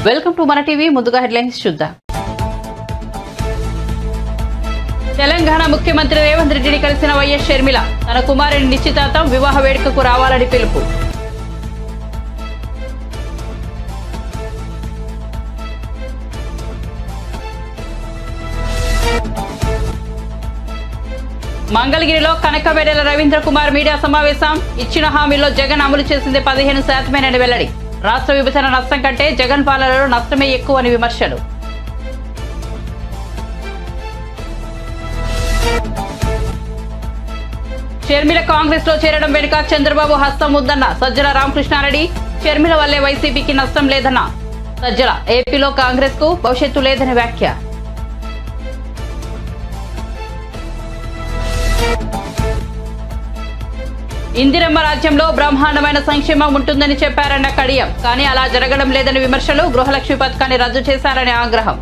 Welcome to మన TV. ముందుగా headlines చూద్దాం. తెలంగాణ ముఖ్యమంత్రి రేవంత్ రెడ్డిని కలిసిన వైఎస్ షర్మిల తన కుమారుని నిశ్చితార్థం వివాహ వేడుకకు రావాలని పిలుపు. మంగళగిరిలో కనకవేడల రవీంద్ర కుమార్ మీడియా సమావేశం. ఇచ్చిన హామీల్లో జగన్ అమలు చేసింది 15% వెల్లడి. రాష్ట్ర విభజన నష్టం కంటే జగన్ పాలనలో నష్టమే ఎక్కువని విమర్శలు. షర్మిల కాంగ్రెస్ లో చేరడం వెనుక చంద్రబాబు హస్తం ఉందన్న సజ్జల రామకృష్ణారెడ్డి. షర్మిల వల్లే వైసీపీకి నష్టం లేదన్న సజ్జల. ఏపీలో కాంగ్రెస్ కు భవిష్యత్తు లేదని వ్యాఖ్య. ఇందిరమ్మ రాజ్యంలో బ్రహ్మాండమైన సంక్షేమం ఉంటుందని చెప్పారన్న కడియం. కానీ అలా జరగడం లేదని విమర్శలు. గృహలక్ష్మి పథకాన్ని రద్దు చేశారని ఆగ్రహం.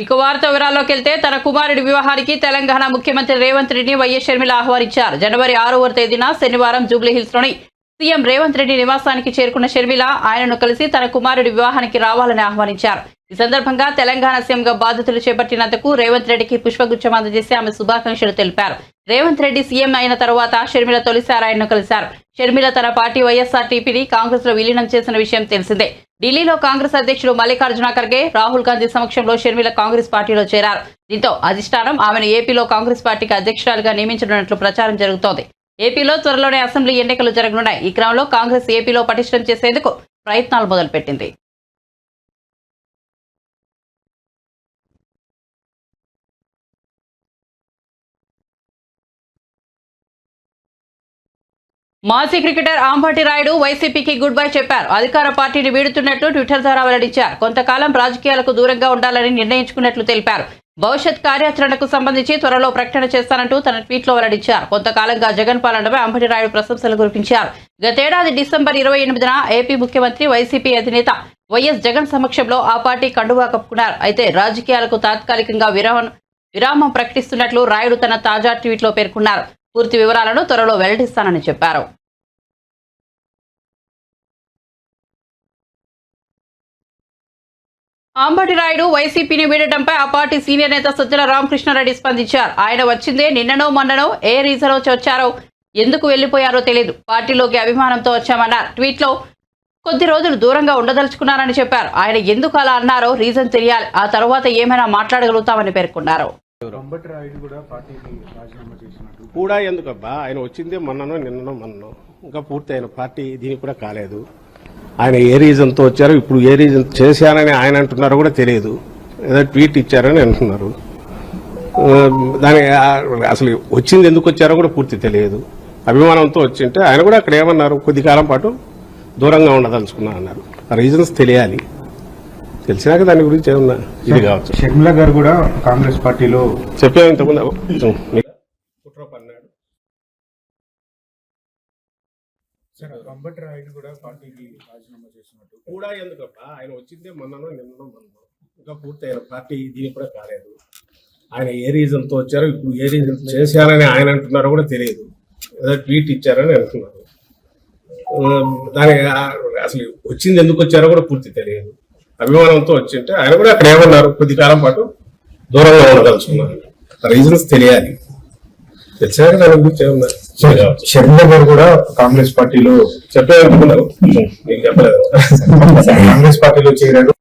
ఇక వార్త వివరాల్లోకి వెళ్తే తన కుమారుడి వివాహానికి తెలంగాణ ముఖ్యమంత్రి రేవంత్ రెడ్డిని వైఎస్ షర్మిల ఆహ్వానించారు. జనవరి 6వ తేదీన శనివారం జూబ్లీహిల్స్ లోని సీఎం రేవంత్ రెడ్డి నివాసానికి చేరుకున్న షర్మిల ఆయనను కలిసి తన కుమారుడి వివాహానికి రావాలని ఆహ్వానించారు. ఈ సందర్భంగా తెలంగాణ సీఎంగా బాధ్యతలు చేపట్టినందుకు రేవంత్ రెడ్డికి పుష్పగుచ్చం అందజేసి ఆమె శుభాకాంక్షలు తెలిపారు. రేవంత్ రెడ్డి సీఎం అయిన తర్వాత షర్మిల తొలిసారి ఆయనను కలిశారు. షర్మిల తన పార్టీ వైఎస్ఆర్టీపీని కాంగ్రెస్ లో విలీనం చేసిన విషయం తెలిసిందే. ఢిల్లీలో కాంగ్రెస్ అధ్యక్షుడు మల్లికార్జున ఖర్గే, రాహుల్ గాంధీ సమక్షంలో షర్మిల కాంగ్రెస్ పార్టీలో చేరారు. దీంతో అధిష్టానం ఆమెను ఏపీలో కాంగ్రెస్ పార్టీకి అధ్యక్షురాలుగా నియమించనున్నట్లు ప్రచారం జరుగుతోంది. ఏపీలో త్వరలోనే అసెంబ్లీ ఎన్నికలు జరగనున్నాయి. ఈ క్రమంలో కాంగ్రెస్ ఏపీలో పటిష్టం చేసేందుకు ప్రయత్నాలు మొదలుపెట్టింది. మాజీ క్రికెటర్ అంబటి రాయుడు వైసీపీకి గుడ్ బై చెప్పారు. అధికార పార్టీని వీడుతున్నట్లు ట్విట్టర్ ద్వారా వెల్లడించారు. కొంతకాలం రాజకీయాలకు దూరంగా ఉండాలని నిర్ణయించుకున్నట్లు తెలిపారు. భవిష్యత్ కార్యాచరణకు సంబంధించి త్వరలో ప్రకటన చేస్తానంటూ తన ట్వీట్లో వెల్లడించారు. కొంతకాలంగా జగన్ పాలనపై అంబటి రాయుడు ప్రశంసలు కురిపించారు. గతేడాది డిసెంబర్ 28న ఏపీ ముఖ్యమంత్రి వైసీపీ అధినేత వైఎస్ జగన్ సమక్షంలో ఆ పార్టీ కండువా కప్పుకున్నారు. అయితే రాజకీయాలకు తాత్కాలికంగా విరామం ప్రకటిస్తున్నట్లు రాయుడు తన తాజా ట్వీట్లో పేర్కొన్నారు. పూర్తి వివరాలను త్వరలో వెల్లడిస్తానని చెప్పారు. అంబటి రాయుడు వైసీపీని వీడటంపై ఆ పార్టీ సీనియర్ నేత సజ్జల రామకృష్ణారెడ్డి స్పందించారు. ఆయన వచ్చిందే నిన్ననో మొన్ననో, ఏ రీజన్ వచ్చారో, ఎందుకు వెళ్లిపోయారో తెలియదు. పార్టీలోకి అభిమానంతో వచ్చామన్నారు. ట్వీట్లో కొద్ది రోజులు దూరంగా ఉండదలుచుకున్నారని చెప్పారు. ఆయన ఎందుకు అలా అన్నారో రీజన్ తెలియాలి. ఆ తర్వాత ఏమైనా మాట్లాడగలుగుతామని పేర్కొన్నారు. కూడా ఎందుకబ్బా, ఆయన వచ్చిందే నిన్ననో ఇంకా పూర్తి అయిన పార్టీ దీనికి కూడా కాలేదు. ఆయన ఏ రీజన్తో వచ్చారో, ఇప్పుడు ఏ రీజన్ చేశానని ఆయన అంటున్నారో కూడా తెలియదు. ఏదో ట్వీట్ ఇచ్చారని అంటున్నారు. దాని అసలు వచ్చింది ఎందుకు వచ్చారో కూడా పూర్తి తెలియదు. అభిమానంతో వచ్చింటే ఆయన కూడా అక్కడ ఏమన్నారు, కొద్ది కాలం పాటు దూరంగా ఉండదలుచుకున్నా అన్నారు. ఆ రీజన్స్ తెలియాలి. తెలిసినాక దాని గురించి ఏమన్నా ఇది కావచ్చు. షర్మిల గారు కూడా కాంగ్రెస్ పార్టీలో చెప్పాము ఇంతకుముందు. అంబటి రాయుడు కూడా పార్టీకి రాజీనామా చేసినట్టు. కూడా ఎందుకబ్బా, ఆయన వచ్చిందే నిన్ననో ఇంకా పూర్తి అయిన పార్టీ దీనికి కూడా కాలేదు. ఆయన ఏ రీజన్తో వచ్చారో, ఇప్పుడు ఏ రీజన్ చేశారని ఆయన అంటున్నారో కూడా తెలియదు. ఏదో ట్వీట్ ఇచ్చారని అంటున్నారు. దాని అసలు వచ్చింది ఎందుకు వచ్చారో కూడా పూర్తి తెలియదు. అభిమానంతో వచ్చింటే ఆయన కూడా అక్కడ ఏమన్నారు, కొద్ది కాలం పాటు దూరంగా ఉండదలుచుకున్నారు. రీజన్స్ తెలియాలి. తెలిసాక దాని గురించి ఏమన్నా. షర్మిల గారు కూడా కాంగ్రెస్ పార్టీలో చెప్పేదనుకున్నారు, మీకు చెప్పలేదు. కాంగ్రెస్ పార్టీలో చేరారు.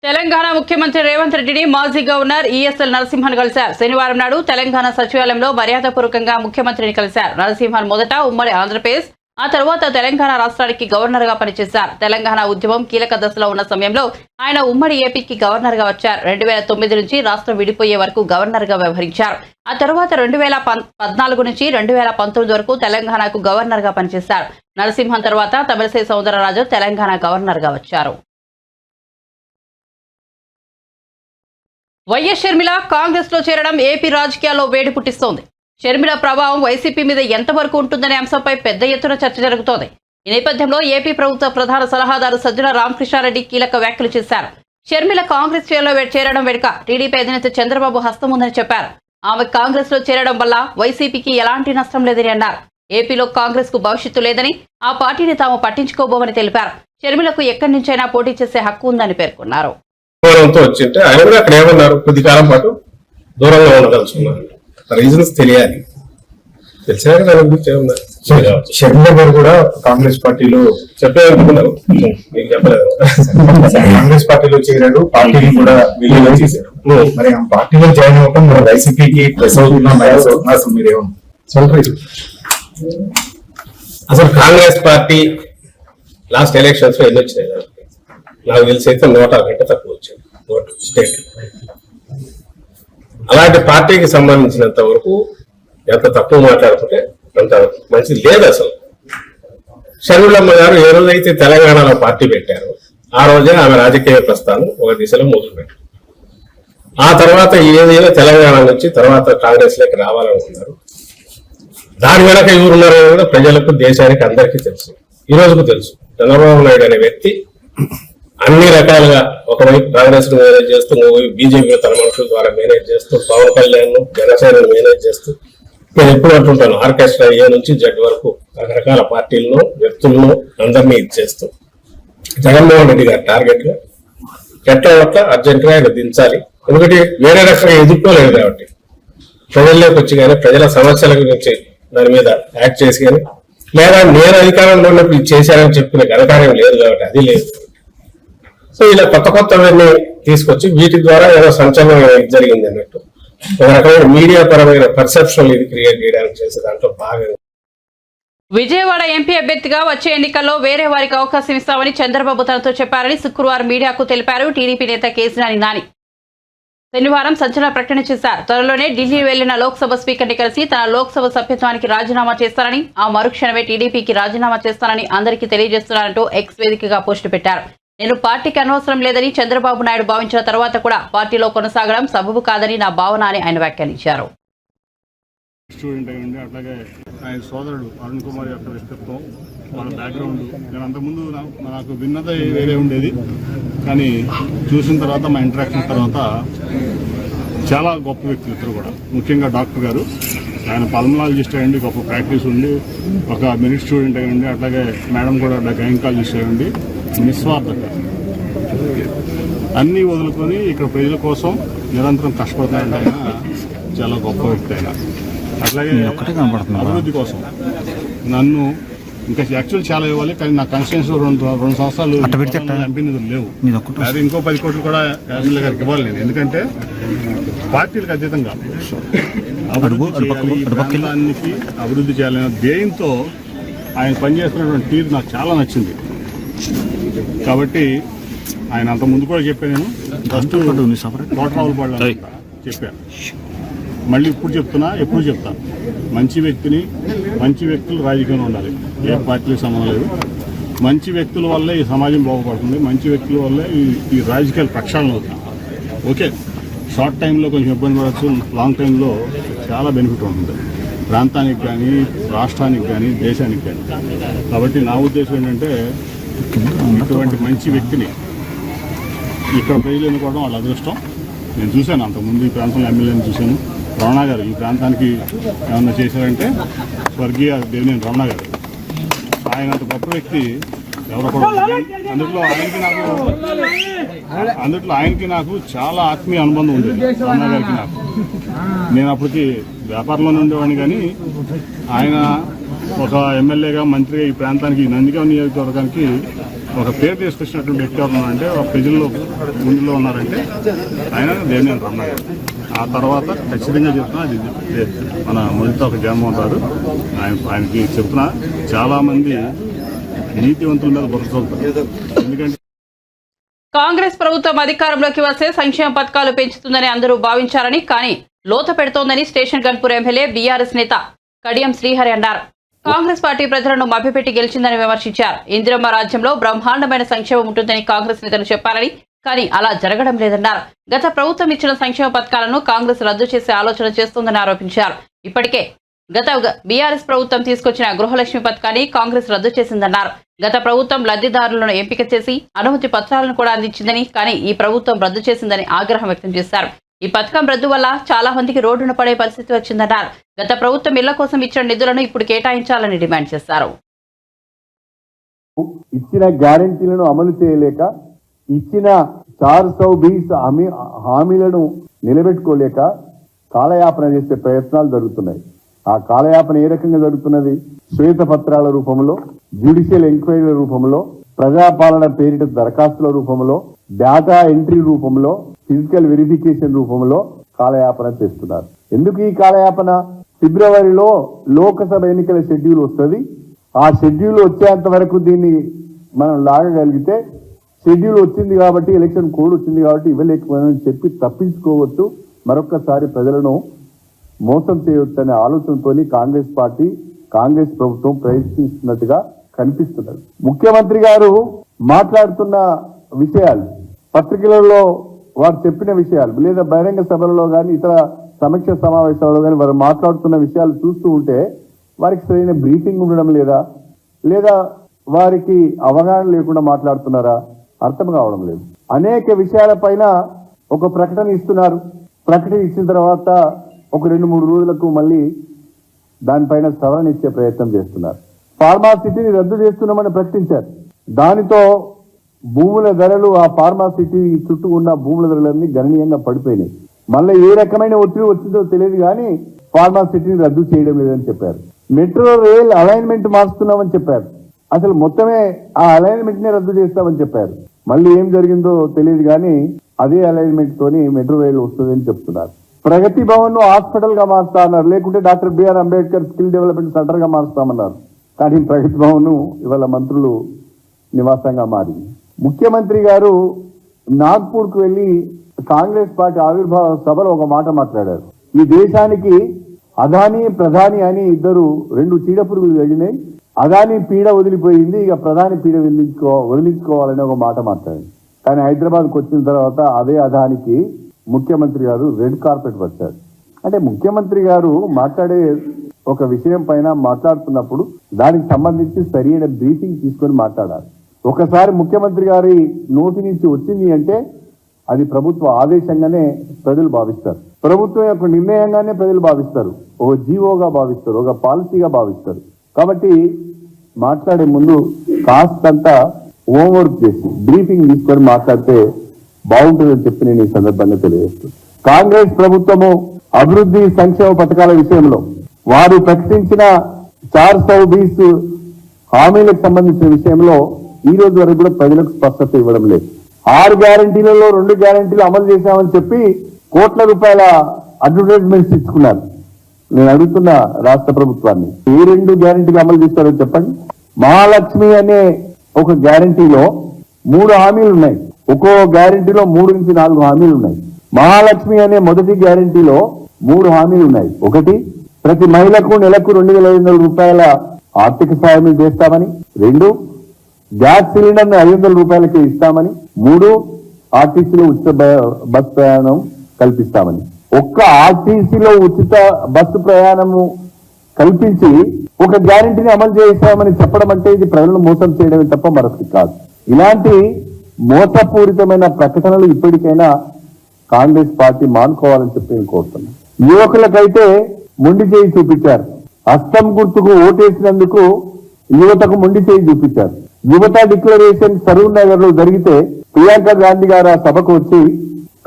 తెలంగాణ ముఖ్యమంత్రి రేవంత్ రెడ్డిని మాజీ గవర్నర్ ఈఎస్ఎల్ నరసింహన్ కలిశారు. శనివారం నాడు తెలంగాణ సచివాలయంలో మర్యాదపూర్వకంగా ముఖ్యమంత్రిని కలిశారు. నరసింహన్ మొదట ఉమ్మడి ఆంధ్రప్రదేశ్, ఆ తర్వాత తెలంగాణ రాష్ట్రానికి గవర్నర్ గా పనిచేశారు. తెలంగాణ ఉద్యమం కీలక దశలో ఉన్న సమయంలో ఆయన ఉమ్మడి ఏపీకి గవర్నర్ గా వచ్చారు. 2009 నుంచి రాష్ట్రం విడిపోయే వరకు గవర్నర్ గా వ్యవహరించారు. ఆ తర్వాత 2014 నుంచి 2019 వరకు తెలంగాణకు గవర్నర్ గా పనిచేశారు. నరసింహన్ తర్వాత తమిళసై సౌందరరాజు తెలంగాణ గవర్నర్ గా వచ్చారు. వైఎస్ షర్మిల కాంగ్రెస్ లో చేరడం ఏపీ రాజకీయాల్లో వేడి పుట్టిస్తోంది. షర్మిల ప్రభావం వైసీపీ మీద ఎంతవరకు ఉంటుందనే అంశంపై పెద్ద ఎత్తున చర్చ జరుగుతోంది. ఈ నేపథ్యంలో ఏపీ ప్రభుత్వ ప్రధాన సలహాదారు సజ్జల రామకృష్ణారెడ్డి కీలక వ్యాఖ్యలు చేశారు. షర్మిల కాంగ్రెస్ చేరడం వెనుక టీడీపీ అధినేత చంద్రబాబు హస్తం ఉందని చెప్పారు. ఆమె కాంగ్రెస్ లో చేరడం వల్ల వైసీపీకి ఎలాంటి నష్టం లేదని అన్నారు. ఏపీలో కాంగ్రెస్ కు భవిష్యత్తు లేదని, ఆ పార్టీని తాము పట్టించుకోబోమని తెలిపారు. షర్మిలకు ఎక్కడి నుంచైనా పోటీ చేసే హక్కు ఉందని పేర్కొన్నారు. వచ్చింటే ఆయన కూడా అక్కడ ఏమన్నారు, కొద్ది కాలం పాటు దూరంగా ఉండదలుచుకున్నారు. రీజన్స్ తెలియాలి. తెలిసాక దాని గురించి ఏమన్నారు. షర్మిల గారు కూడా కాంగ్రెస్ పార్టీలో చెప్పేదనుకున్నారు, మీకు చెప్పలేదు. కాంగ్రెస్ పార్టీలో చేరారు, పార్టీని కూడా విలీనం చేశారు. మరి ఆ పార్టీలో జాయిన్ అవ్వడం మన వైసీపీకి ప్లస్ అవుతున్నా మైనస్ అవుతున్నా అసలు మీరేమో అసలు కాంగ్రెస్ పార్టీ లాస్ట్ ఎలక్షన్స్ లో ఎన్ని వచ్చినాయి నాకు తెలిసి అయితే 100 కంటే తక్కువ వచ్చింది ఓటు స్టేట్. అలాంటి పార్టీకి సంబంధించినంత వరకు ఎంత తక్కువ మాట్లాడుకుంటే అంత మంచిది లేదు. అసలు షర్మిలమ్మ గారు ఏ రోజైతే తెలంగాణలో పార్టీ పెట్టారో ఆ రోజే ఆమె రాజకీయ ప్రస్థానం ఒక దిశలో మొదలుపెట్టారు. ఆ తర్వాత ఏదైనా తెలంగాణ నుంచి తర్వాత కాంగ్రెస్ లోకి రావాలనుకున్నారు. దాని వెనక ఎవరున్నారో కూడా ప్రజలకు, దేశానికి అందరికీ తెలుసు. ఈ రోజుకు తెలుసు. చంద్రబాబు నాయుడు అనే వ్యక్తి అన్ని రకాలుగా ఒకవైపు కాంగ్రెస్ ను మేనేజ్ చేస్తూ, ఒకవైపు బీజేపీ తన మనుషుల ద్వారా మేనేజ్ చేస్తూ, పవన్ కళ్యాణ్ జనసేనను మేనేజ్ చేస్తూ, నేను ఎప్పుడు అంటుంటాను, ఆర్కెస్ట్రా ఏ నుంచి జడ్ వరకు రకరకాల పార్టీలను, వ్యక్తులను అందరినీ ఇచ్చేస్తూ జగన్మోహన్ రెడ్డి గారి టార్గెట్ గా ఎట్లా అర్జెంట్ గా ఆయన దించాలి. ఎందుకంటే వేరే రకంగా ఎదుర్కోలేదు కాబట్టి ప్రజల్లోకి వచ్చి కానీ ప్రజల సమస్యల గురించి దాని మీద యాక్ట్ చేసి కానీ, లేదా నేను అధికారంలో ఉన్నప్పుడు ఇది చేశారని చెప్పిన ఘనకార్యం లేదు కాబట్టి అది లేదు. సో ఇలా కొత్తవన్నీ తీసుకొచ్చి వీటి ద్వారా ఏదో సంచలనం జరిగింది అన్నట్టు ఒక రకమైన మీడియా పరమైన పర్సెప్షన్ ఇది క్రియేట్ చేయడానికి చేసే దాంట్లో భాగంగా విజయవాడ ఎంపీ అభ్యర్థిగా వచ్చే ఎన్నికల్లో వేరే వారికి అవకాశం ఇస్తామని చంద్రబాబు తనతో చెప్పారని శుక్రవారం మీడియాకు తెలిపారు టీడీపీ నేత కేశినేని నాని. శనివారం సంచలన ప్రకటన చేశారు. త్వరలోనే ఢిల్లీ వెళ్లిన లోక్సభ స్పీకర్ని కలిసి తన లోక్సభ సభ్యత్వానికి రాజీనామా చేస్తానని, ఆ మరుక్షణమే టీడీపీకి రాజీనామా చేస్తానని అందరికీ తెలియజేస్తున్నారంటూ ఎక్స్ వేదికగా పోస్టు పెట్టారు. నేను పార్టీకి అనవసరం లేదని చంద్రబాబు నాయుడు భావించిన తర్వాత కూడా పార్టీలో కొనసాగడం సబబు కాదని నా భావన అని ఆయన వ్యాఖ్యానించారు. స్టూడెంట్ అయ్యండి, అట్లాగే ఆయన సోదరుడు అరుణ్ కుమార్ యొక్క వ్యక్తిత్వం, వాళ్ళ బ్యాక్గ్రౌండ్ నేను అంతకుముందు నాకు భిన్నత వేరే ఉండేది, కానీ చూసిన తర్వాత మా ఇంటరాక్షన్ తర్వాత చాలా గొప్ప వ్యక్తులు ఇద్దరు కూడా. ముఖ్యంగా డాక్టర్ గారు, ఆయన పల్మనాలజిస్ట్ అయ్యండి, గొప్ప ప్రాక్టీస్ ఉండి ఒక మెరిట్ స్టూడెంట్ అయ్యండి, అట్లాగే మేడం కూడా గైనకాలజిస్ట్ అయ్యండి, నిస్వార్థంగా అన్నీ వదులుకొని ఇక్కడ ప్రజల కోసం నిరంతరం కష్టపడుతున్నారంటే ఆయన చాలా గొప్ప వ్యక్తి. ఆయన అట్లాగే అభివృద్ధి కోసం నన్ను ఇంకా యాక్చువల్ చాలా ఇవ్వాలి, కానీ నా కాన్స్టిట్యూన్సీ రెండు సంవత్సరాలు ఎంపీ నిధులు లేవు. అది ఇంకో 10 కోట్లు కూడా ఎమ్మెల్యే గారికి ఇవ్వాలి నేను, ఎందుకంటే పార్టీలకు అతీతంగా ప్రాంతానికి అభివృద్ధి చేయాలనే ధ్యేయంతో ఆయన పనిచేస్తున్నటువంటి తీరు నాకు చాలా నచ్చింది. కాబట్టి ఆయన అంత ముందు కూడా చెప్పాను, నేను కోటరావులపాడు చెప్పాను, మళ్ళీ ఇప్పుడు చెప్తున్నా, ఎప్పుడు చెప్తా, మంచి వ్యక్తులు రాజకీయంలో ఉండాలి. ఏ పార్టీకి సంబంధం లేదు. మంచి వ్యక్తుల వల్లే ఈ సమాజం బాగుపడుతుంది, మంచి వ్యక్తుల వల్లే ఈ రాజకీయాలు ప్రక్షాళన అవుతుంది. ఓకే, షార్ట్ టైంలో కొంచెం ఇబ్బంది పడవచ్చు, లాంగ్ టైంలో చాలా బెనిఫిట్ ఉంటుంది ప్రాంతానికి కానీ, రాష్ట్రానికి కానీ, దేశానికి కానీ. కాబట్టి నా ఉద్దేశం ఏంటంటే ఇటువంటి మంచి వ్యక్తిని ఇక్కడ ప్రజలు ఎన్నుకోవడం వాళ్ళ అదృష్టం. నేను చూశాను, అంతకుముందు ఈ ప్రాంతంలో ఎమ్మెల్యేని చూశాను. రమణ గారు ఈ ప్రాంతానికి ఏమన్నా చేశారంటే స్వర్గీయ దేవినేని రమణ గారు, ఆయన అంత గొప్ప వ్యక్తి ఎవరో కూడా. అందుట్లో ఆయనకి నాకు చాలా ఆత్మీయ అనుబంధం ఉంది. రమణ గారికి నాకు, నేను అప్పటికి వ్యాపారంలోనే ఉండేవాడిని, కానీ ఆయన ఒక ఎమ్మెల్యేగా, మంత్రిగా ఈ ప్రాంతానికి, నందిగామ నియోజకవర్గానికి ఒక పేరు తీసుకొచ్చినటువంటి వ్యక్తి ఎవరు అంటే, ఒక ప్రజల్లో ముందులో ఉన్నారంటే ఆయన దేవినేని రమణ గారు. ఆ తర్వాత ఖచ్చితంగా చెప్తున్నా, అది మన మొదటితో ఒక జగన్మోహన్ రావు ఆయనకి చెప్తున్నా, చాలా మంది నీతివంతుల మీద బురద. ఎందుకంటే కాంగ్రెస్ ప్రభుత్వం అధికారంలోకి వస్తే సంక్షేమ పథకాలు పెంచుతుందని అందరూ భావించారని, కానీ లోత పెడుతోందని స్టేషన్ గన్పూర్ ఎమ్మెల్యే బీఆర్ఎస్ నేత కడియం శ్రీహరి అన్నారు. కాంగ్రెస్ పార్టీ ప్రజలను మభ్యపెట్టి గెలిచిందని విమర్శించారు. ఇందిరమ్మ రాజ్యంలో బ్రహ్మాండమైన సంక్షేమం ఉంటుందని కాంగ్రెస్ నేతలు చెప్పారని, కానీ అలా జరగడం లేదన్నారు. గత ప్రభుత్వం ఇచ్చిన సంక్షేమ పథకాలను కాంగ్రెస్ రద్దు చేసే ఆలోచన చేస్తోందని ఆరోపించారు. ఇప్పటికే గత బీఆర్ఎస్ ప్రభుత్వం తీసుకొచ్చిన గృహలక్ష్మి పథకాన్ని కాంగ్రెస్ రద్దు చేసిందన్నారు. గత ప్రభుత్వం లబ్ధిదారులను ఎంపిక చేసి అనుమతి పత్రాలను కూడా అందించిందని, కానీ ఈ ప్రభుత్వం రద్దు చేసిందని ఆగ్రహం వ్యక్తం చేశారు. ఈ పథకం రద్దు వల్ల చాలా మందికి రోడ్డున పడే పరిస్థితి వచ్చిందన్నారు. గత ప్రభుత్వం ఇళ్ల కోసం ఇచ్చిన నిధులను ఇప్పుడు కేటాయించాలని డిమాండ్ చేశారు. ఇచ్చిన గ్యారెంటీలను అమలు చేయలేక, ఇచ్చిన 420 హామీలను నిలబెట్టుకోలేక కాలయాపన చేసే ప్రయత్నాలు జరుగుతున్నాయి. ఆ కాలయాపన ఏ రకంగా జరుగుతున్నది? శ్వేతపత్రాల రూపంలో, జ్యుడిషియల్ ఎంక్వైరీల రూపంలో, ప్రజాపాలన పేరిట దరఖాస్తుల రూపంలో, డేటా ఎంట్రీ రూపంలో, ఫిజికల్ వెరిఫికేషన్ రూపంలో కాలయాపన చేస్తున్నారు. ఎందుకు ఈ కాలయాపన? ఫిబ్రవరిలో లోక్సభ ఎన్నికల షెడ్యూల్ వస్తుంది. ఆ షెడ్యూల్ వచ్చేంత వరకు దీన్ని మనం లాగగలిగితే, షెడ్యూల్ వచ్చింది కాబట్టి, ఎలక్షన్ కోడ్ వచ్చింది కాబట్టి ఇవ్వలేకపోయామని చెప్పి తప్పించుకోవచ్చు, మరొక్కసారి ప్రజలను మోసం చేయవచ్చు అనే ఆలోచనతో కాంగ్రెస్ ప్రభుత్వం ప్రయత్నిస్తున్నట్టుగా కనిపిస్తున్నది. ముఖ్యమంత్రి గారు మాట్లాడుతున్న విషయాలు, పత్రికలలో వారు చెప్పిన విషయాలు, లేదా బహిరంగ సభలలో కానీ ఇతర సమీక్ష సమావేశాలలో కానీ వారు మాట్లాడుతున్న విషయాలు చూస్తూ ఉంటే వారికి సరైన బ్రీఫింగ్ ఉండడం లేదా వారికి అవగాహన లేకుండా మాట్లాడుతున్నారా అర్థం కావడం లేదు. అనేక విషయాలపైన ఒక ప్రకటన ఇస్తున్నారు. ప్రకటన ఇచ్చిన తర్వాత ఒక 2-3 రోజులకు మళ్ళీ దానిపైన సవరణ ఇచ్చే ప్రయత్నం చేస్తున్నారు. ఫార్మాసిటీని రద్దు చేస్తున్నామని ప్రకటించారు. దానితో భూముల ధరలు, ఆ ఫార్మాసిటీ చుట్టూ ఉన్న భూముల ధరలన్నీ గణనీయంగా పడిపోయినాయి. మళ్ళీ ఏ రకమైన ఒత్తిడి వచ్చిందో తెలియదు కానీ ఫార్మాసిటీని రద్దు చేయడం లేదని చెప్పారు. మెట్రో రైల్ అలైన్మెంట్ మార్చుతున్నామని చెప్పారు. అసలు మొత్తమే ఆ అలైన్మెంట్ నే రద్దు చేస్తామని చెప్పారు. మళ్ళీ ఏం జరిగిందో తెలియదు కానీ అదే అలైన్మెంట్ తోని మెట్రో రైలు వస్తుందని చెప్తున్నారు. ప్రగతి భవన్ ను హాస్పిటల్ గా మారుస్తా అన్నారు, లేకుంటే doctor BR Ambedkar skill development centre గా మారుస్తామన్నారు. కానీ ప్రగతి భవన్ ను ఇవాళ మంత్రులు నివాసంగా మారింది. ముఖ్యమంత్రి గారు నాగ్పూర్ కు వెళ్లి కాంగ్రెస్ పార్టీ ఆవిర్భావ సభలో ఒక మాట మాట్లాడారు. ఈ దేశానికి అదానీ ప్రధాని అని రెండు చీడపురుగులు వెళ్ళినాయి. అదానీ పీడ వదిలిపోయింది, ఇక ప్రధాని పీడ వదిలించుకోవాలని ఒక మాట మాట్లాడింది. కానీ హైదరాబాద్కు వచ్చిన తర్వాత అదే అదానికి ముఖ్యమంత్రి గారు రెడ్ కార్పెట్ వచ్చారు. అంటే ముఖ్యమంత్రి గారు మాట్లాడే ఒక విషయం పైన మాట్లాడుతున్నప్పుడు దానికి సంబంధించి సరైన బ్రీఫింగ్ తీసుకొని మాట్లాడాలి. ఒకసారి ముఖ్యమంత్రి గారి నోటి నుంచి వచ్చింది అంటే అది ప్రభుత్వ ఆదేశంగానే ప్రజలు భావిస్తారు, ప్రభుత్వం యొక్క నిర్ణయంగానే ప్రజలు భావిస్తారు, ఒక జీవోగా భావిస్తారు, ఒక పాలసీగా భావిస్తారు. కాబట్టి మాట్లాడే ముందు కాస్తంత హోంవర్క్ చేసి బ్రీఫింగ్ తీసుకొని మాట్లాడితే బాగుంటుందని చెప్పి నేను ఈ సందర్భంగా తెలియజేస్తున్నాను. కాంగ్రెస్ ప్రభుత్వము అభివృద్ధి సంక్షేమ పథకాల విషయంలో వారు ప్రకటించిన 420 హామీలకు సంబంధించిన విషయంలో ఈ రోజు వరకు కూడా ప్రజలకు స్పష్టత ఇవ్వడం లేదు. 6 గ్యారంటీలలో 2 గ్యారంటీలు అమలు చేశామని చెప్పి కోట్ల రూపాయల అడ్వర్టైజ్మెంట్స్ ఇచ్చుకున్నారు. నేను అడుగుతున్న రాష్ట్ర ప్రభుత్వాన్ని, ఏ 2 గ్యారంటీలు అమలు చేస్తారో చెప్పండి. మహాలక్ష్మి అనే ఒక గ్యారంటీలో 3 హామీలు ఉన్నాయి. ఒక్కో గ్యారంటీలో 3 నుంచి 4 హామీలు ఉన్నాయి. మహాలక్ష్మి అనే మొదటి గ్యారంటీలో 3 హామీలు ఉన్నాయి. ఒకటి, ప్రతి మహిళకు నెలకు 2,500 రూపాయల ఆర్థిక సాయం చేస్తామని. 2, గ్యాస్ సిలిండర్ ను 500 రూపాయలకి ఇస్తామని. 3, ఆర్టీసీలో ఉచిత బస్ ప్రయాణం కల్పిస్తామని. ఒక్క ఆర్టీసీలో ఉచిత బస్సు ప్రయాణము కల్పించి ఒక గ్యారంటీని అమలు చేస్తామని చెప్పడం అంటే ఇది ప్రజలను మోసం చేయడమే తప్ప మరొకటి కాదు. ఇలాంటి మోసపూరితమైన ప్రకటనలు ఇప్పటికైనా కాంగ్రెస్ పార్టీ మానుకోవాలని చెప్పి నేను కోరుతున్నాను. యువకులకైతే మొండి చేయి చూపించారు. హస్తం గుర్తుకు ఓటేసినందుకు యువతకు మొండి చేయి చూపించారు. యువత డిక్లరేషన్ సరూర్ నగర్ లో జరిగితే ప్రియాంక గాంధీ గారు ఆ సభకు వచ్చి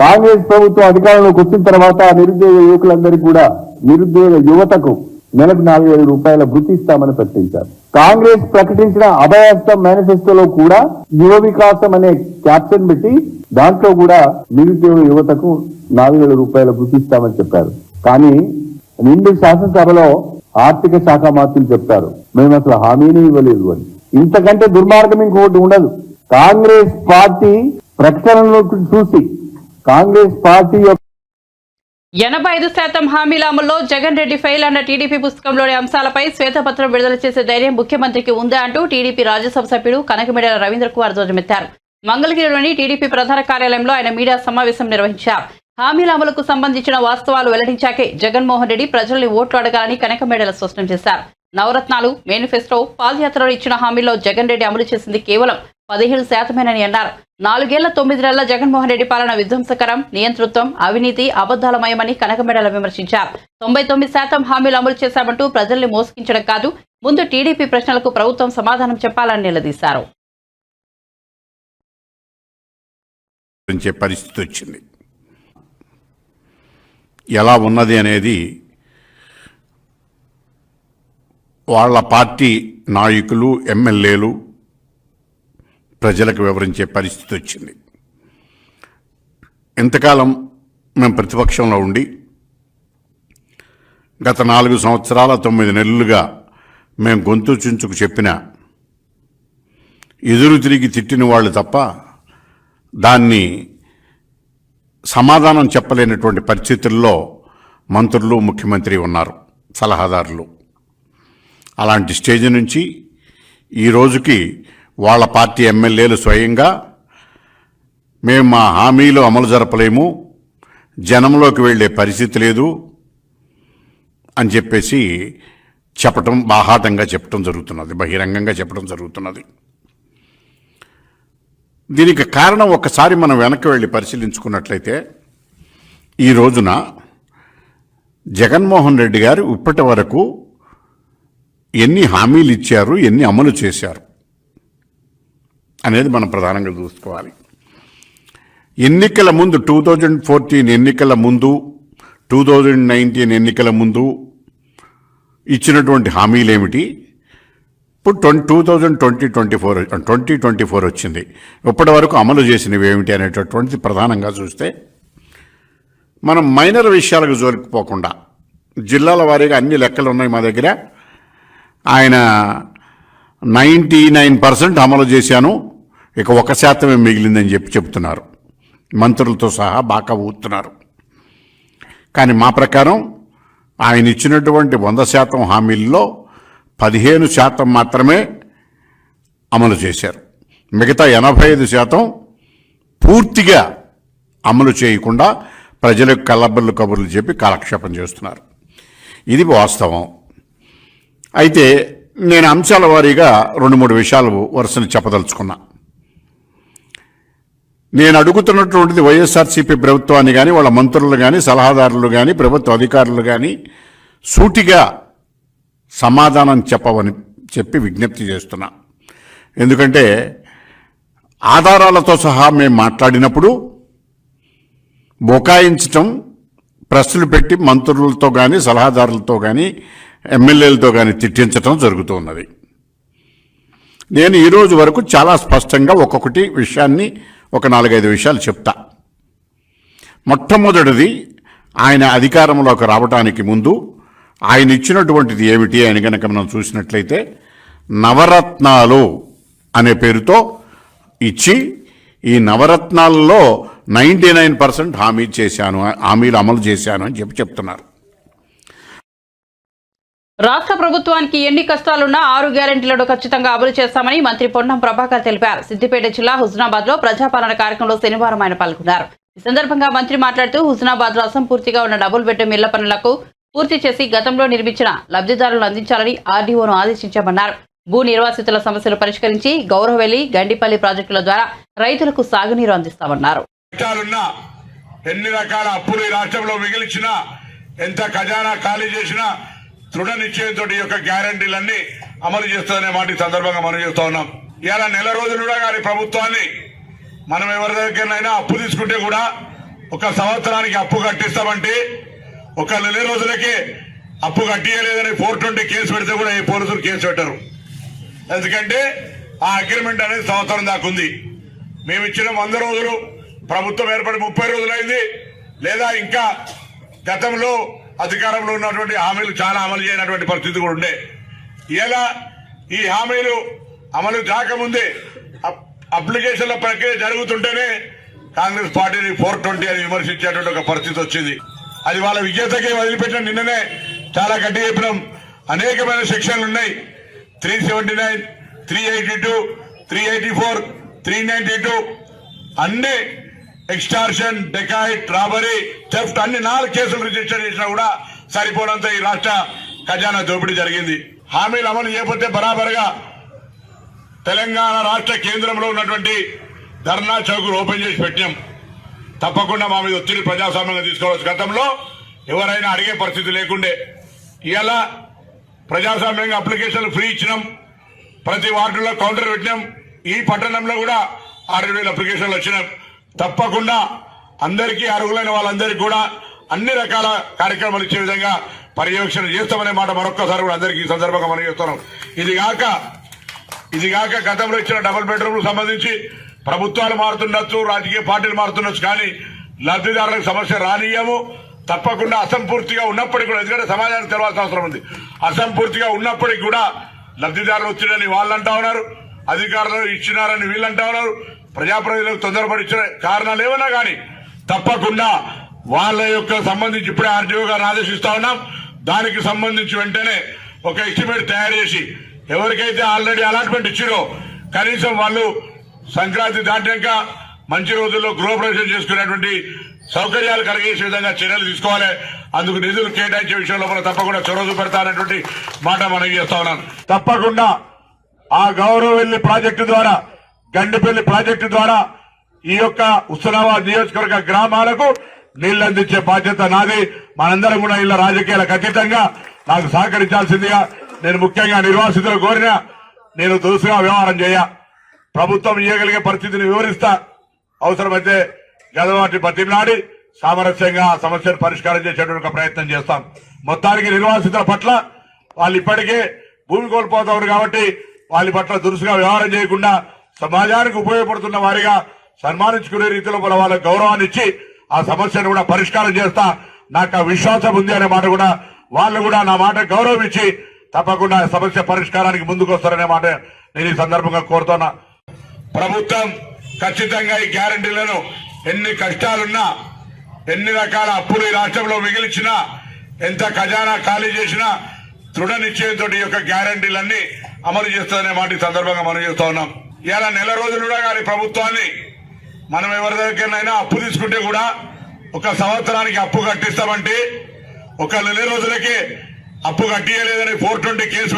కాంగ్రెస్ ప్రభుత్వం అధికారంలోకి వచ్చిన తర్వాత నిరుద్యోగ యువకులందరికీ కూడా, నిరుద్యోగ యువతకు నెలకు 4,000 రూపాయల వృత్తి ఇస్తామని ప్రకటించారు. కాంగ్రెస్ ప్రకటించిన అభయహస్తం మేనిఫెస్టోలో కూడా యువ వికాసం అనే క్యాప్షన్ పెట్టి దాంట్లో కూడా నిరుద్యోగ యువతకు 4,000 రూపాయల వృత్తి ఇస్తామని చెప్పారు. కానీ నిండు శాసనసభలో ఆర్థిక శాఖ మంత్రులు చెప్తారు మేము అసలు హామీని ఇవ్వలేదు అని. ఇంతకంటే దుర్మార్గం ఇంకొకటి ఉండదు. కాంగ్రెస్ పార్టీ ప్రకటనలను చూసి కాంగ్రెస్ పార్టీ 85% హామీల అమల్లో జగన్ రెడ్డి ఫెయిల్ అన్న టీడీపీ పుస్తకంలోని అంశాలపై శ్వేతపత్రం విడుదల చేసే ధైర్యం ముఖ్యమంత్రికి ఉందా అంటూ టీడీపీ రాజ్యసభ సభ్యుడు కనకమేడల రవీంద్ర కుమార్ ధ్వజమెత్తారు. మంగళగిరిలోని టీడీపీ ప్రధాన కార్యాలయంలో ఆయన మీడియా సమావేశం నిర్వహించారు. హామీల అమలుకు సంబంధించిన వాస్తవాలు వెల్లడించాకే జగన్మోహన్ రెడ్డి ప్రజల్ని ఓట్లు అడగాలని కనకమేడల స్పష్టం చేశారు. నవరత్నాలు, మేనిఫెస్టో, పాదయాత్రలో ఇచ్చిన హామీల్లో జగన్ రెడ్డి అమలు చేసింది కేవలం 17%మేనని అన్నారు. 4 ఏళ్ల 9 నెలల జగన్మోహన్ రెడ్డి పాలన విధ్వంసకరం, నియంతృత్వం, అవినీతి, అబద్దాలమయమని కనకమెడల విమర్శించారు. 99% హామీలు అమలు చేశామంటూ ప్రజల్ని మోసగించడం కాదు, ముందు టీడీపీ ప్రశ్నలకు ప్రభుత్వం సమాధానం చెప్పాలని నిలదీశారు. పరిస్థితి వచ్చింది. ఎలా ఉన్నది అనేది వాళ్ళ పార్టీ నాయకులు, ఎమ్మెల్యేలు ప్రజలకు వివరించే పరిస్థితి వచ్చింది. ఇంతకాలం మేము ప్రతిపక్షంలో ఉండి గత 4 సంవత్సరాల 9 నెలలుగా మేము గొంతు చుంచుకు చెప్పిన ఎదురు తిరిగి తిట్టిన వాళ్ళు తప్ప దాన్ని సమాధానం చెప్పలేనటువంటి పరిస్థితుల్లో మంత్రులు, ముఖ్యమంత్రి ఉన్నారు, సలహాదారులు. అలాంటి స్టేజ్ నుంచి ఈ రోజుకి వాళ్ళ పార్టీ ఎమ్మెల్యేలు స్వయంగా మేము మా హామీలు అమలు జరపలేము, జనంలోకి వెళ్ళే పరిస్థితి లేదు అని చెప్పేసి చెప్పటం, బాహాటంగా చెప్పటం జరుగుతున్నది, బహిరంగంగా చెప్పడం జరుగుతున్నది. దీనికి కారణం ఒక్కసారి మనం వెనక్కి వెళ్ళి పరిశీలించుకున్నట్లయితే ఈ రోజున జగన్మోహన్ రెడ్డి గారు ఇప్పటి వరకు ఎన్ని హామీలు ఇచ్చారు, ఎన్ని అమలు చేశారు అనేది మనం ప్రధానంగా చూసుకోవాలి. ఎన్నికల ముందు 2014 ఎన్నికల ముందు, 2019 ఎన్నికల ముందు ఇచ్చినటువంటి హామీలు ఏమిటి, ఇప్పుడు 2024 వచ్చింది, ఇప్పటి వరకు అమలు చేసినవి ఏమిటి అనేటటువంటిది ప్రధానంగా చూస్తే మనం మైనర్ విషయాలకు జోలికిపోకుండా జిల్లాల వారీగా అన్ని లెక్కలు ఉన్నాయి మా దగ్గర. ఆయన 99% అమలు చేశాను, ఇక 1% మిగిలిందని చెప్తున్నారు. మంత్రులతో సహా బాగా ఊతున్నారు. కానీ మా ప్రకారం ఆయన ఇచ్చినటువంటి 100% హామీల్లో 15% మాత్రమే అమలు చేశారు. మిగతా 85% పూర్తిగా అమలు చేయకుండా ప్రజలకు కళ్ళబొల్లు కబుర్లు చెప్పి కాలక్షేపం చేస్తున్నారు. ఇది వాస్తవం. అయితే నేను అంశాల వారీగా 2-3 విషయాలు వరుసని చెప్పదలుచుకున్నా. నేను అడుగుతున్నటువంటిది వైఎస్ఆర్సీపీ ప్రభుత్వాన్ని కానీ, వాళ్ళ మంత్రులు కానీ, సలహాదారులు కానీ, ప్రభుత్వ అధికారులు కానీ సూటిగా సమాధానం చెప్పవని చెప్పి విజ్ఞప్తి చేస్తున్నా. ఎందుకంటే ఆధారాలతో సహా మేము మాట్లాడినప్పుడు బొకాయించటం, ప్రశ్నలు పెట్టి మంత్రులతో కానీ, సలహాదారులతో కానీ, ఎమ్మెల్యేలతో కానీ తిట్టించటం జరుగుతున్నది. నేను ఈరోజు వరకు చాలా స్పష్టంగా ఒక్కొక్కటి విషయాన్ని ఒక 4-5 విషయాలు చెప్తా. మొట్టమొదటిది, ఆయన అధికారంలోకి రావడానికి ముందు ఆయన ఇచ్చినటువంటిది ఏమిటి అని కనుక మనం చూసినట్లయితే నవరత్నాలు అనే పేరుతో ఇచ్చి ఈ నవరత్నాలలో 99% హామీలు అమలు చేశాను అని చెప్తున్నారు. రాష్ట్ర ప్రభుత్వానికి ఎన్ని కష్టాలున్నా 6 గ్యారెంటీలను ఖచ్చితంగా అమలు చేస్తామని మంత్రి పొన్నం ప్రభాకర్ తెలిపారు. సిద్దిపేట జిల్లా హుజనాబాద్ లో ప్రజాపాలన కార్యక్రమంలో శనివారం ఆయన పాల్గొన్నారు. ఈ సందర్భంగా మంత్రి మాట్లాడుతూ హుజనాబాద్ లో అసంపూర్తిగా ఉన్న డబుల్ బెడ్రూమ్ ఇళ్ల పనులకు పూర్తి చేసి గతంలో నిర్మించిన లబ్ధిదారులను అందించాలని ఆర్డీఓను ఆదేశించామన్నారు. భూ నిర్వాసితుల సమస్యలు పరిష్కరించి గౌరవవెల్లి, గండిపల్లి ప్రాజెక్టుల ద్వారా రైతులకు సాగునీరు అందిస్తామన్నారు. ఎన్ని రకాల అప్పులు ఈ రాష్ట్రంలో మిగిల్చినా, ఎంత ఖజానా ఖాళీ చేసినా దృఢ నిశ్చయంతో ఈ యొక్క గ్యారంటీలన్నీ అమలు చేస్తుందనే మాట ఈ సందర్భంగా మనం చేస్తా ఉన్నాం. ఇలా నెల రోజులుగా గారి ప్రభుత్వాన్ని మనం ఎవరి దగ్గరైనా అప్పు తీసుకుంటే కూడా 1 సంవత్సరానికి అప్పు కట్టిస్తామంటే 1 నెల రోజులకే అప్పు కట్టియలేదని 420 కేసు పెడితే కూడా ఏ పోలీసులు కేసు పెట్టరు. ఎందుకంటే ఆ అగ్రిమెంట్ అనేది సంవత్సరం దాకా ఉంది. మేము ఇచ్చిన 100 రోజులు, ప్రభుత్వం ఏర్పడి 30 రోజులైంది. లేదా ఇంకా గతంలో అధికారంలో ఉన్నటువంటి హామీలు చాలా అమలు చేయనటువంటి పరిస్థితి కూడా ఉండే. ఇలా ఈ హామీలు అమలు కాకముందే అప్లికేషన్ల ప్రక్రియ జరుగుతుంటేనే కాంగ్రెస్ పార్టీని 420 అని విమర్శించేటువంటి ఒక పరిస్థితి వచ్చింది. అది వాళ్ళ విజేతకే వదిలిపెట్టిన నిన్ననే చాలా గట్టి చెప్పినాం. అనేకమైన సెక్షన్లు ఉన్నాయి. 379, 382, 384, 392 అన్ని ఎక్స్టార్షన్, డెకాయిట్, రాబరీ, థెఫ్ట్ అన్ని 4 కేసులు రిజిస్టర్ చేసినా కూడా సరిపోనంత ఈ రాష్ట్ర ఖజానా దోపిడీ జరిగింది. హామీలు అమలు చేయకపోతే బరాబరుగా తెలంగాణ రాష్ట్ర కేంద్రంలో ఉన్నటువంటి ధర్నా చౌకులు ఓపెన్ చేసి పెట్టాం. తప్పకుండా మా మీద ఒత్తిడి ప్రజాస్వామ్యంగా తీసుకోవచ్చు. గతంలో ఎవరైనా అడిగే పరిస్థితి లేకుండే. ఇలా ప్రజాస్వామ్యంగా అప్లికేషన్లు ఫ్రీ ఇచ్చినాం. ప్రతి వార్డులో కౌంటర్ పెట్టినాం. ఈ పట్టణంలో కూడా 6,000 అప్లికేషన్లు వచ్చినాం. తప్పకుండా అందరికీ అర్హులైన వాళ్ళందరికీ కూడా అన్ని రకాల కార్యక్రమాలు ఇచ్చే విధంగా పర్యవేక్షణ చేస్తామనే మాట మరొక్కసారి కూడా అందరికీ ఈ సందర్భంగా మనం చేస్తున్నాం. ఇది కాక గతంలో ఇచ్చిన డబుల్ బెడ్రూమ్ సంబంధించి ప్రభుత్వాలు మారుతుండొచ్చు, రాజకీయ పార్టీలు మారుతుండొచ్చు, కానీ లబ్ధిదారులకు సమస్య రానియము. తప్పకుండా అసంపూర్తిగా ఉన్నప్పటికీ కూడా, ఎందుకంటే సమాజానికి తెలవాల్సిన అవసరం ఉంది, అసంపూర్తిగా ఉన్నప్పటికీ కూడా లబ్ధిదారులు వచ్చినని వాళ్ళు అంటా ఉన్నారు, అధికారులు ఇచ్చినారని వీళ్ళు అంటా ఉన్నారు. ప్రజాప్రతినిధులకు తొందరపడి ఇచ్చిన కారణాలు ఏమన్నా కానీ తప్పకుండా వాళ్ళ యొక్క సంబంధించి ఇప్పుడే ఆర్టీఓ గారిని ఆదేశిస్తా ఉన్నాం. దానికి సంబంధించి వెంటనే ఒక ఎస్టిమేట్ తయారు చేసి ఎవరికైతే ఆల్రెడీ అలాట్మెంట్ ఇచ్చిరో కనీసం వాళ్ళు సంక్రాంతి దాటాక మంచి రోజుల్లో గృహప్రవేశం చేసుకునేటువంటి సౌకర్యాలు కలిగేసే విధంగా చర్యలు తీసుకోవాలి. అందుకు నిధులు కేటాయించే విషయంలో మనం తప్పకుండా చొరవ చూపెడతానటువంటి మాట మనం చేస్తా ఉన్నాం. తప్పకుండా ఆ గౌరవవెల్లి ప్రాజెక్టు ద్వారా, గండిపల్లి ప్రాజెక్టు ద్వారా ఈ యొక్క హుస్నాబాద్ నియోజకవర్గ గ్రామాలకు నీళ్లు అందించే బాధ్యత నాది. మనందరం కూడా ఇలా రాజకీయాలకు అతీతంగా నాకు సహకరించాల్సిందిగా నేను ముఖ్యంగా నిర్వాసితులు కోరిన నేను దురుసుగా వ్యవహారం చేయ ప్రభుత్వం ఇవ్వగలిగే పరిస్థితిని వివరిస్తా. అవసరమైతే గదవాటి బతిమలాడి సామరస్యంగా సమస్యను పరిష్కారం చేసేటువంటి ప్రయత్నం చేస్తాం. మొత్తానికి నిర్వాసితుల పట్ల వాళ్ళు ఇప్పటికే భూమి కోల్పోతారు కాబట్టి వాళ్ళ పట్ల దురుసుగా వ్యవహారం చేయకుండా సమాజానికి ఉపయోగపడుతున్న వారిగా సన్మానించుకునే రీతిలో వాళ్ళకి గౌరవాన్ని ఇచ్చి ఆ సమస్యను కూడా పరిష్కారం చేస్తా. నాకు ఆ విశ్వాసం ఉంది అనే మాట కూడా వాళ్ళు కూడా నా మాట గౌరవం ఇచ్చి తప్పకుండా సమస్య పరిష్కారానికి ముందుకు వస్తారనే మాట నేను ఈ సందర్భంగా కోరుతున్నా. ప్రభుత్వం ఖచ్చితంగా ఈ గ్యారంటీలను ఎన్ని కష్టాలున్నా, ఎన్ని రకాల అప్పులు ఈ రాష్ట్రంలో మిగిల్చినా, ఎంత ఖజానా ఖాళీ చేసినా దృఢ నిశ్చయంతో ఈ యొక్క గ్యారంటీలన్నీ అమలు చేస్తుందనే మాట ఈ సందర్భంగా మనం చేస్తా ఉన్నాం. ఇలా నెల రోజులు కూడా కానీ ప్రభుత్వాన్ని మనం ఎవరి దగ్గరైనా అప్పు తీసుకుంటే కూడా ఒక సంవత్సరానికి అప్పు కట్టిస్తామంటే ఒక నెల రోజులకే అప్పు కట్టియలేదని 420 కేసు.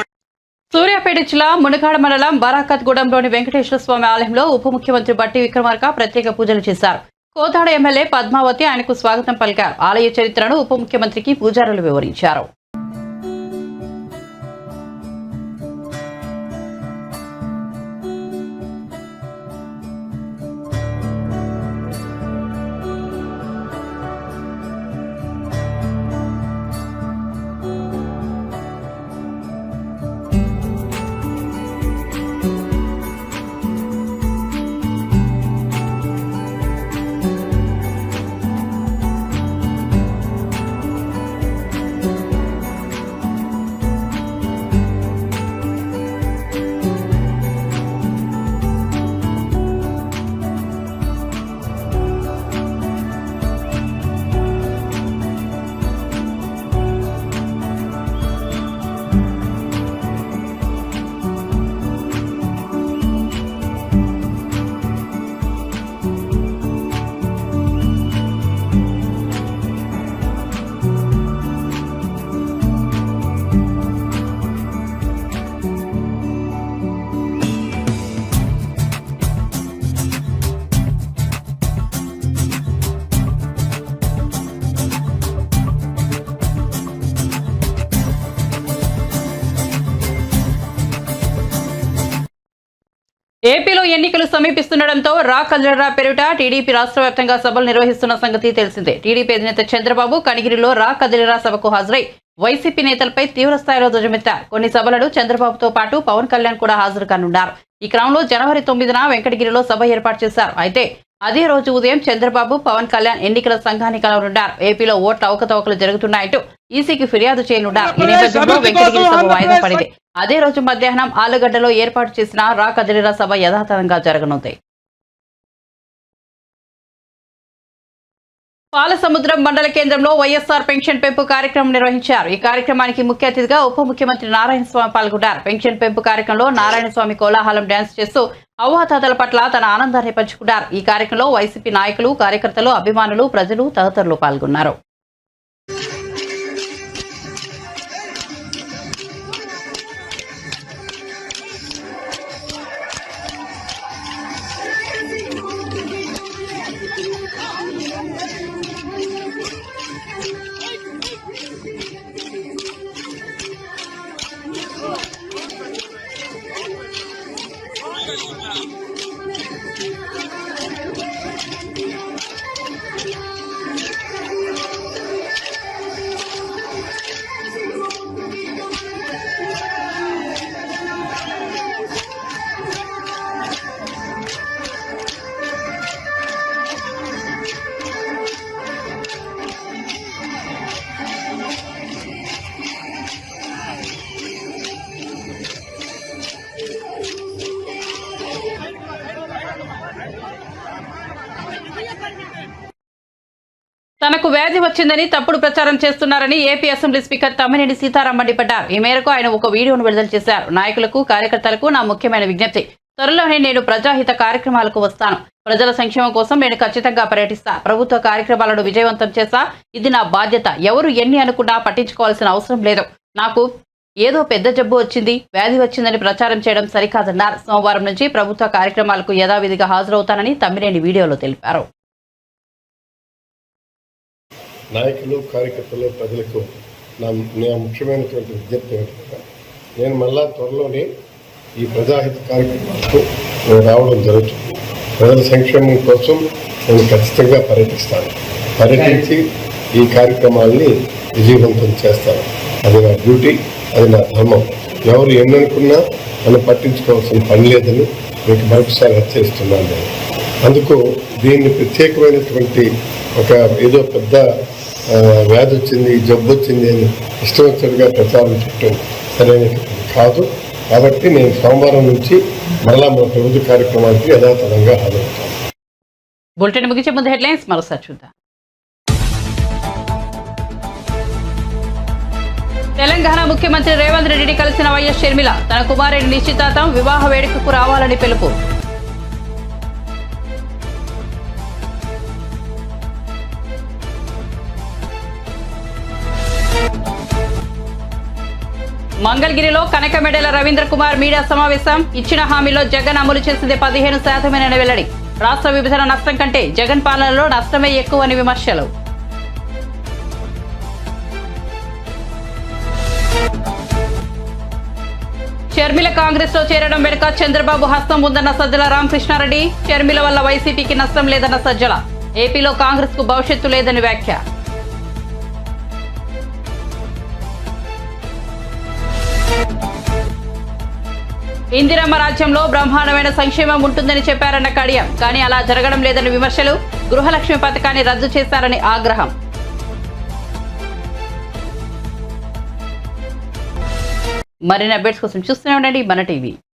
సూర్యాపేట జిల్లా మునగాడ మండలం బరాకత్గూడెంలోని వెంకటేశ్వర స్వామి ఆలయంలో ఉప ముఖ్యమంత్రి బట్టి విక్రమార్క ప్రత్యేక పూజలు చేశారు. కోదాడ ఎమ్మెల్యే పద్మావతి ఆయనకు స్వాగతం పలికారు. ఆలయ చరిత్రను ఉప ముఖ్యమంత్రికి పూజారులు వివరించారు. ఏపీలో ఎన్నికలు సమీపిస్తుండటంతో రా కదలిరా పేరిట టీడీపీ రాష్ట్ర వ్యాప్తంగా సభలు నిర్వహిస్తున్న సంగతి తెలిసిందే. టీడీపీ అధినేత చంద్రబాబు కనిగిరిలో రా కదలిరా సభకు హాజరై వైసీపీ నేతలపై తీవ్ర స్థాయిలో ధ్వజమెత్తారు. కొన్ని సభలను చంద్రబాబుతో పాటు పవన్ కళ్యాణ్ కూడా హాజరు కానున్నారు. ఈ క్రమంలో జనవరి 9న వెంకటగిరిలో సభ ఏర్పాటు చేశారు. అయితే అదే రోజు ఉదయం చంద్రబాబు పవన్ కళ్యాణ్ ఎన్నికల సంఘాన్ని కలవనున్నారు. ఏపీలో ఓట్ల అవకతవకలు జరుగుతున్నాయంటూ ఈసీకి ఫిర్యాదు చేయనున్నారు. ఈ నేపథ్యంలో వెంకటగిరి సభ వాయిదా పడింది. అదే రోజు మధ్యాహ్నం ఆలుగడ్డలో ఏర్పాటు చేసిన రా కదలిరా సభ యథాతథంగా జరగనుంది. పాలసముద్రం మండల కేంద్రంలో వైఎస్ఆర్ పెన్షన్ పెంపు కార్యక్రమం నిర్వహించారు. ఈ కార్యక్రమానికి ముఖ్య అతిథిగా ఉప ముఖ్యమంత్రి నారాయణస్వామి పాల్గొన్నారు. పెన్షన్ పెంపు కార్యక్రమంలో నారాయణస్వామి కోలాహలం డ్యాన్స్ చేస్తూ అవ్వాతాతల పట్ల తన ఆనందాన్ని పంచుకున్నారు. ఈ కార్యక్రమంలో వైసీపీ నాయకులు, కార్యకర్తలు, అభిమానులు, ప్రజలు తదితరులు పాల్గొన్నారు. తనకు వ్యాధి వచ్చిందని తప్పుడు ప్రచారం చేస్తున్నారని AP assembly speaker Tammineni Sitaram మండిపడ్డారు. ఈ మేరకు ఆయన ఒక వీడియోను విడుదల చేశారు. నాయకులకు, కార్యకర్తలకు నా ముఖ్యమైన విజ్ఞప్తి, త్వరలోనే నేను ప్రజాహిత కార్యక్రమాలకు వస్తాను. ప్రజల సంక్షేమం కోసం నేను ఖచ్చితంగా పర్యటిస్తా. ప్రభుత్వ కార్యక్రమాలను విజయవంతం చేస్తా. ఇది నా బాధ్యత. ఎవరు ఎన్ని అనుకున్నా పట్టించుకోవాల్సిన అవసరం లేదు. నాకు ఏదో పెద్ద జబ్బు వచ్చింది, వ్యాధి వచ్చిందని ప్రచారం చేయడం సరికాదన్నారు. సోమవారం నుంచి ప్రభుత్వ కార్యక్రమాలకు యథావిధిగా హాజరవుతానని తమ్మినేని వీడియోలో తెలిపారు. నాయకులు, కార్యకర్తలు, ప్రజలకు నా ముఖ్యమైనటువంటి విజ్ఞప్తి ఏమిటంటే, నేను మళ్ళా త్వరలోనే ఈ ప్రజాహిత కార్యక్రమాలకు రావడం జరుగుతుంది. ప్రజల సంక్షేమం కోసం నేను ఖచ్చితంగా పర్యటించి ఈ కార్యక్రమాల్ని విజయవంతం చేస్తాను. అది నా డ్యూటీ, అది నా ధర్మం. ఎవరు ఎన్ననుకున్నా నన్ను పట్టించుకోవాల్సిన పని లేదని మీకు మరొకసారి హెచ్చరిస్తున్నాను. నేను అందుకు దీన్ని ప్రత్యేకమైనటువంటి ఒక ఏదో పెద్ద వ్యాధి వచ్చింది, జబ్బు వచ్చింది అని ఇష్టం వచ్చినట్టుగా ప్రచారం చేయడం సరైనటువంటి కాదు. కాబట్టి నేను సోమవారం నుంచి మళ్ళా మన ప్రభుత్వ కార్యక్రమానికి యథాతథంగా హాజరవుతాను. బులెటిన్ ముగించే ముందు హెడ్లైన్స్ మరోసారి చూద్దాం. తెలంగాణ ముఖ్యమంత్రి రేవంత్ రెడ్డిని కలిసిన వైఎస్ షర్మిల. తన కుమారుడి నిశ్చితార్థం, వివాహ వేడుకకు రావాలని పిలుపు. మంగళగిరిలో కనకమెడల రవీంద్ర కుమార్ మీడియా సమావేశం. ఇచ్చిన హామీలో జగన్ అమలు చేసింది 15% వెల్లడి. రాష్ట్ర విభజన నష్టం కంటే జగన్ పాలనలో నష్టమే ఎక్కువని విమర్శలు. షర్మిల కాంగ్రెస్ లో చేరడం వెనుక చంద్రబాబు హస్తం ఉందన్న సజ్జల రామకృష్ణారెడ్డి. షర్మిల వల్ల వైసీపీకి నష్టం లేదన్న సజ్జల. ఏపీలో కాంగ్రెస్ కు భవిష్యత్తు లేదని వ్యాఖ్య. ఇందిరమ్మ రాజ్యంలో బ్రహ్మాండమైన సంక్షేమం ఉంటుందని చెప్పారన్న కడియం. కానీ అలా జరగడం లేదని విమర్శలు. గృహలక్ష్మి పథకాన్ని రద్దు చేశారని ఆగ్రహం. మరిన్ని అప్డేట్స్ కోసం చూస్తూనే ఉండండి మన టీవీ.